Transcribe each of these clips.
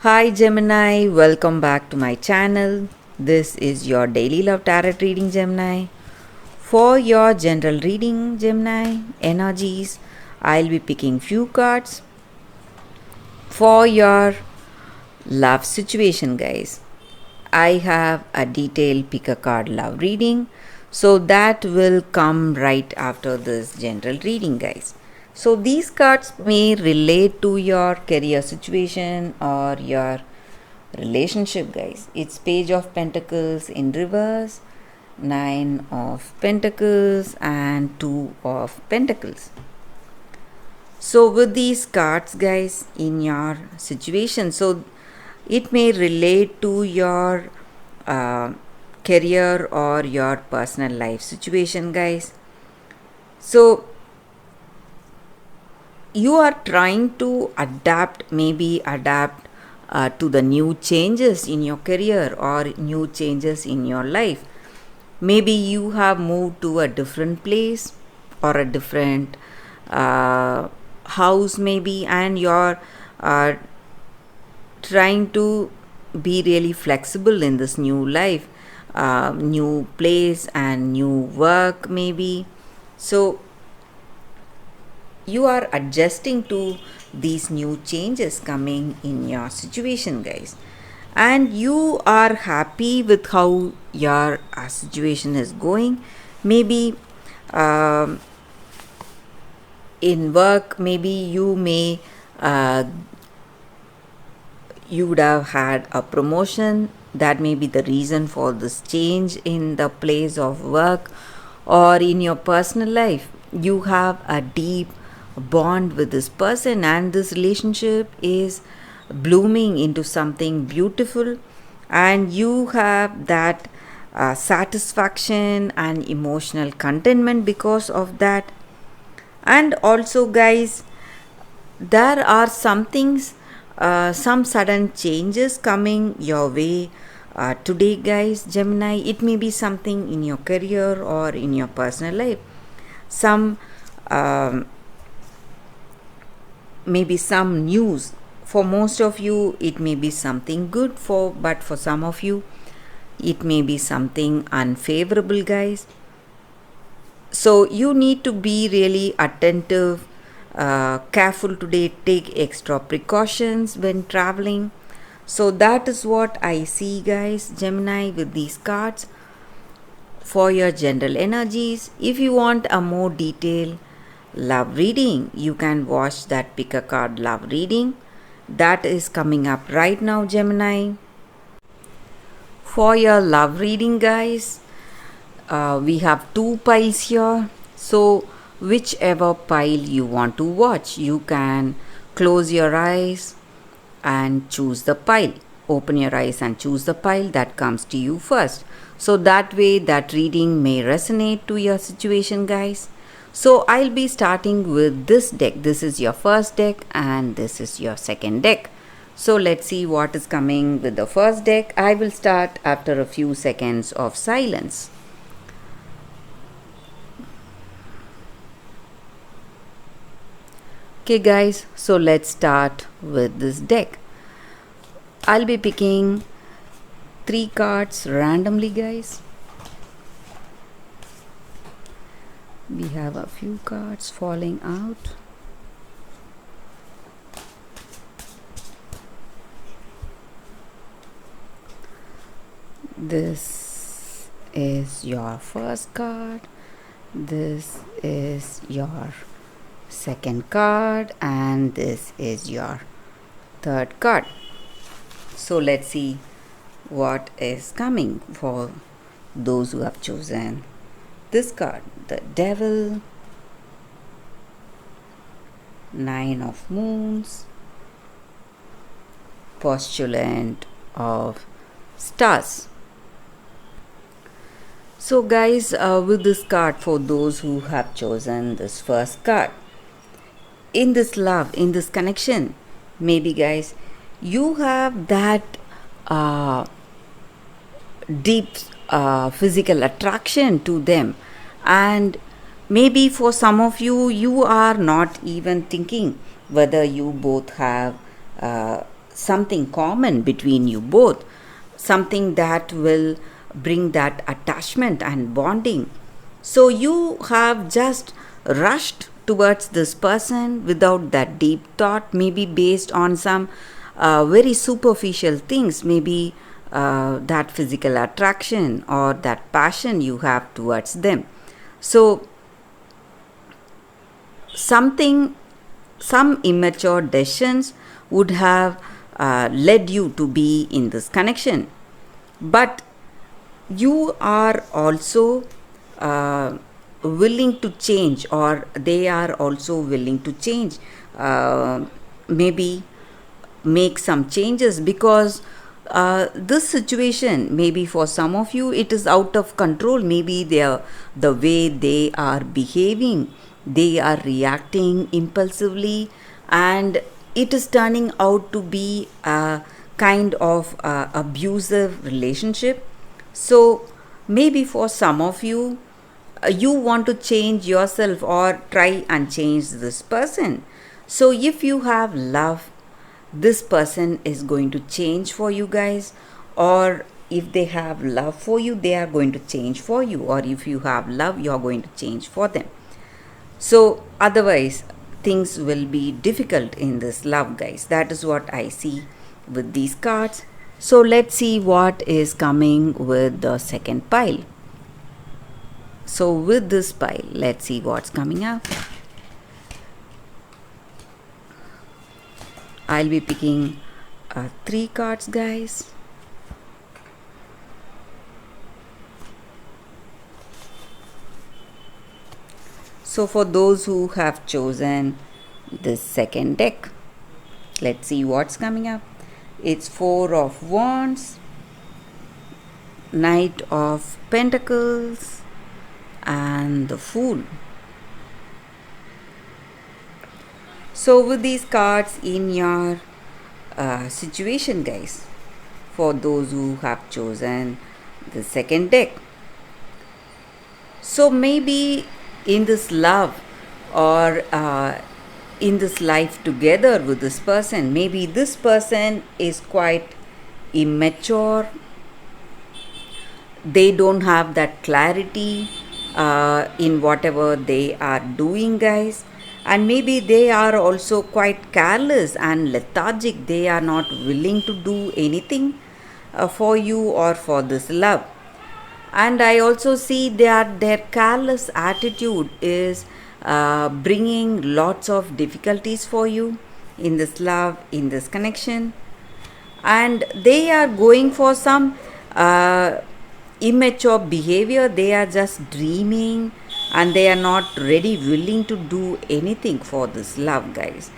Hi Gemini, welcome back to my channel. This is your daily love tarot reading, Gemini. For your general reading, Gemini, energies, I'll be picking few cards. For your love situation, guys, I have a detailed pick a card love reading. So that will come right after this general reading, guys. So these cards may relate to your career situation or your relationship, guys. It's Page of Pentacles in reverse, Nine of Pentacles, and Two of Pentacles. So with these cards, guys, in your situation, so it may relate to your uh, career or your personal life situation, guys. So you are trying to adapt to the new changes in your career or new changes in your life. Maybe you have moved to a different place or a different house, maybe, and you're uh, trying to be really flexible in this new life, new place, and new work, maybe. So you are adjusting to these new changes coming in your situation, guys, and you are happy with how your situation is going. Maybe um, in work, maybe uh, you would have had a promotion. That may be the reason for this change in the place of work, or in your personal life you have a deep bond with this person and this relationship is blooming into something beautiful, and you have that satisfaction and emotional contentment because of that. And also, guys, there are some things, some sudden changes coming your way today, guys, Gemini. It may be something in your career or in your personal life. Some maybe some news. For most of you it may be something good, but for some of you it may be something unfavorable, guys. So you need to be really attentive, careful today, take extra precautions when traveling. So that is what I see, guys, Gemini, with these cards for your general energies. If you want a more detailed love reading, you can watch that pick a card love reading that is coming up right now, Gemini. For your love reading, guys, we have two piles here. So whichever pile you want to watch, you can close your eyes and choose the pile. Open your eyes and choose the pile that comes to you first. So that way that reading may resonate to your situation, guys. So I'll be starting with this deck. This is your first deck and this is your second deck. So let's see what is coming with the first deck. I will start after a few seconds of silence. Okay, guys, so let's start with this deck. I'll be picking 3 cards randomly, guys. We have a few cards falling out. This is your first card. This is your second card, and this is your third card. So let's see what is coming for those who have chosen this card. The Devil, Nine of Moons, Postulant of Stars. So guys, with this card, for those who have chosen this first card, in this love, in this connection, maybe, guys, you have that deep physical attraction to them, and maybe for some of you, you are not even thinking whether you both have something common between you both, something that will bring that attachment and bonding. So you have just rushed towards this person without that deep thought, maybe based on some very superficial things, maybe that physical attraction or that passion you have towards them. So some immature decisions would have led you to be in this connection, but you are also willing to change, or they are also willing to change, maybe make some changes, because this situation, maybe for some of you it is out of control. Maybe the way they are behaving, they are reacting impulsively, and it is turning out to be a kind of abusive relationship. So maybe for some of you, you want to change yourself or try and change this person. So if you have love, this person is going to change for you guys, or if they have love for you, they are going to change for you, or if you have love, you are going to change for them. So otherwise things will be difficult in this love, guys. That is what I see with these cards. So let's see what is coming with the second pile. So with this pile, let's see what's coming up. I'll be picking 3 cards, guys. So for those who have chosen this second deck, let's see what's coming up. It's 4 of Wands, Knight of Pentacles, and the Fool. So with these cards in your situation, guys, for those who have chosen the second deck, so maybe in this love, or in this life together with this person, maybe this person is quite immature. They don't have that clarity in whatever they are doing, guys. And maybe they are also quite careless and lethargic. They are not willing to do anything for you or for this love. And I also see that their careless attitude is bringing lots of difficulties for you in this love, in this connection. And they are going for some immature behavior. They are just dreaming, and they are not really willing to do anything for this love, guys.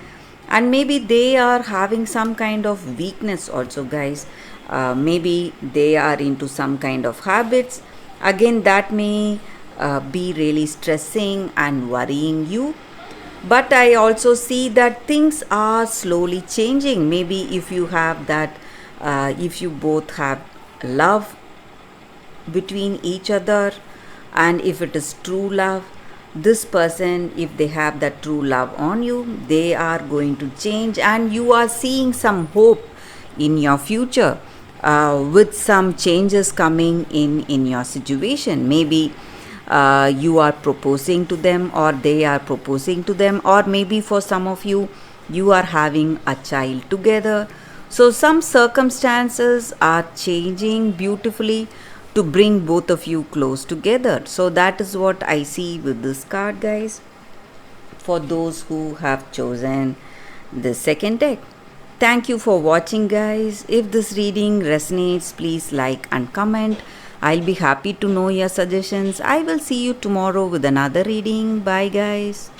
And maybe they are having some kind of weakness also, guys. Maybe they are into some kind of habits. Again, that may be really stressing and worrying you. But I also see that things are slowly changing. Maybe if you have that, if you both have love between each other, and if it is true love, this person, if they have that true love on you, they are going to change, and you are seeing some hope in your future with some changes coming in your situation. Maybe you are proposing to them, or they are proposing to them, or maybe for some of you, you are having a child together. So some circumstances are changing beautifully to bring both of you close together. So that is what I see with this card, guys, for those who have chosen the second deck. Thank you for watching, guys. If this reading resonates, please like and comment. I'll be happy to know your suggestions. I will see you tomorrow with another reading. Bye, guys.